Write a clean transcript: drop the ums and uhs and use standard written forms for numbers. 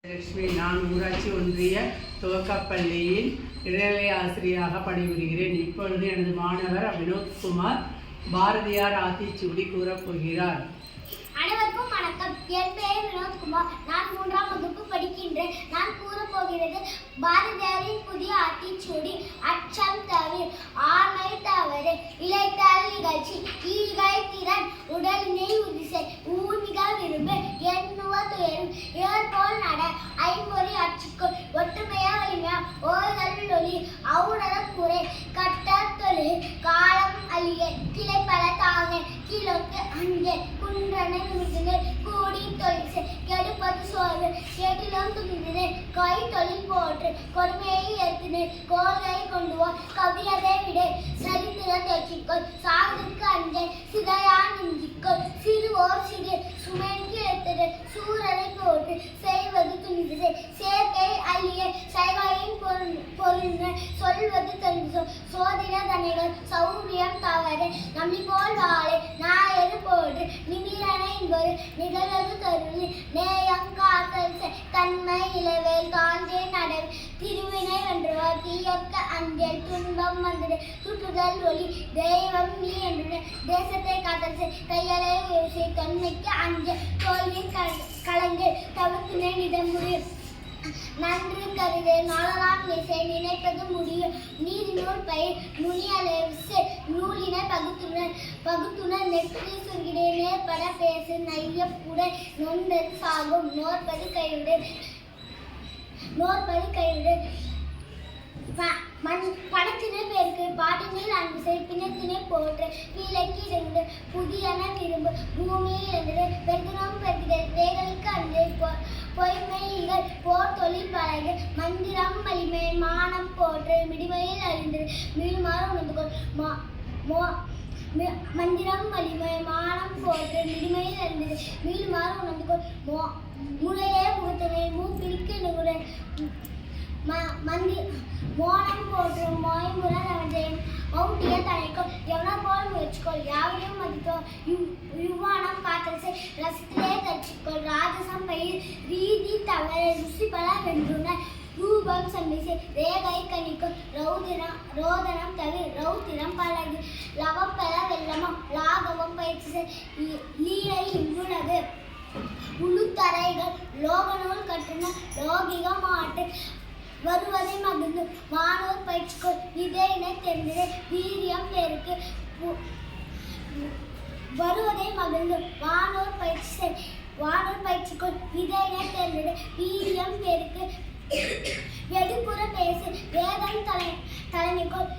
லட்சுமி. நான் ஊராட்சி ஒன்றிய துவக்கப்பள்ளியில் இடைநிலை ஆசிரியராக பணிபுரிகிறேன். இப்பொழுது எனது மாணவர் வினோத்குமார் பாரதியார் ஆத்திச்சூடி கூறப்போகிறார். அனைவருக்கும் வணக்கம். என் பெயர் வினோத்குமார். நான் 3ஆம் வகுப்பு படிக்கின்றேன். நான் கூறப்போகிறது பாரதியாரின் புதிய ஆத்திச்சூடி. அச்சம் தவிர, ஆண்மை தவறு, இளைத்தல் நிகழ்ச்சி, ஈகை திறன், உடலினை உதிசை, ஊர்மிக விரும்பு, எண்ணுவ துயரும், ஏற்போல் நட, ஐம்பொறி அச்சுக்குள், ஒற்றுமையா வலிமையா, ஓய்தல் ஒளி, அவுணர குறை, கட்ட தொழில், காலம் அழிய, கிளை பல தாங்க, கிழக்கு அங்கே, குன்றனை நிமிர்ந்தனர், கூடி தொழில் கெடுப்பது சோறு, கேட்டிலும் துணிந்தனர், கை தொழில் போற்று, கொடுமையை ஏற்றினர், கோல்களை கொண்டுவோர், கவியதை விட, சரித்திர தேச்சிக்கொள், சாவதற்கு அஞ்சல், சிதையா நெஞ்சிக்கொள், சிறுவோர் சிறு, சுமைக்கு ஏற்றனர், சூரனை போற்று, செய்வது துணிந்தது, சேர்க்கை அழிய, சைவாயின் பொருள், சொல்வது தந்து, சோதிட தனைகள், சௌரியம் தவறு, நம்மி போல் வாழை, நாயரு போன்று, நிமிரனை என்பது, நிகழ்வது தருளி, நேயம் காத்தல் தன்மை இளவேல் காஞ்சே நடவு, திருவினை வென்றவர், தீயக்க அஞ்சல், துன்பம் வந்தது, சுற்றுதல் ஒளி, தெய்வம் நீ என்று, தேசத்தை காத்தல் கையலை வீசி, தன்மைக்கு அஞ்சல், தோல்வி கலங்கு, தவிர்த்தினை நிதமுடியும், நன்று கருது, நாளலாம் இசை, நினைப்பது முடியும், நீதி நூல் பயிர், நுனியலை நூலினை பகுத்துணர் நெற்றி சுருகிடே, நேர்பட பேசு, நையப்புடை, நொந்தது சாகும், நோற்பது கைவிடு, படத்தினை பேருக்கு, பாட்டினில் அன்பு செய், பிணத்தினை போற்று, கீழைக்கு இருந்து, புதியன விரும்பு, பூமியில் இருந்தது, பெருதினம் பெருகிறது, வேகளுக்கு அன்று, பொய்மைகள், போர் தொழில் பழகு, மந்திரம் வலிமை, மானம் போற்று, மிடிமையில் அழிந்தது, மீளுமாறு உணர்ந்துகொள், மந்திரம் வலிமை, மானம் போற்று, மிடிமையில் அழிந்தது, மீளுமாறு உணர்ந்துகொள், முளையே முகத்தனை, மூப்பிற்கு நுகுடன், மோனம் போற்றும், மொய்முடன் அவற்றையும், மௌட்டிய தனைக்கும், எவன போல் முயற்சிக்கொள், யாவையும் மதிக்கோ, யுவானம் காத்தரசை, ரசத்திலே தச்சுக்கொள், ராஜசம் பயிர், ரீதி தவறு, ருசி பல வென்றுனர், ரூபம் சம்பிசை, ரேகை கணிக்கும், ரோதனம் தவிர, ரௌத்திரம் பழகு, லவப்பெல வெள்ளமம், லாகவம் பயிற்சி, லீலை இங்குள்ளது, உளுத்தரைகள், லோகநூல் கற்றுன, லோகிக மாட்டு, வருவதை மகிழ்ந்து, வானோர் பயிற்சிக்கொள், இதனை தெரிந்தது, வீரியம் பேருக்கு, வருவதை மகிழ்ந்து, வானோர் பயிற்சிக்கொள், இதனை தெரிந்தது, வீரியம் பேருக்கு, வெடுப்புற பேசு, வேதம் தலைமைக்கொள்,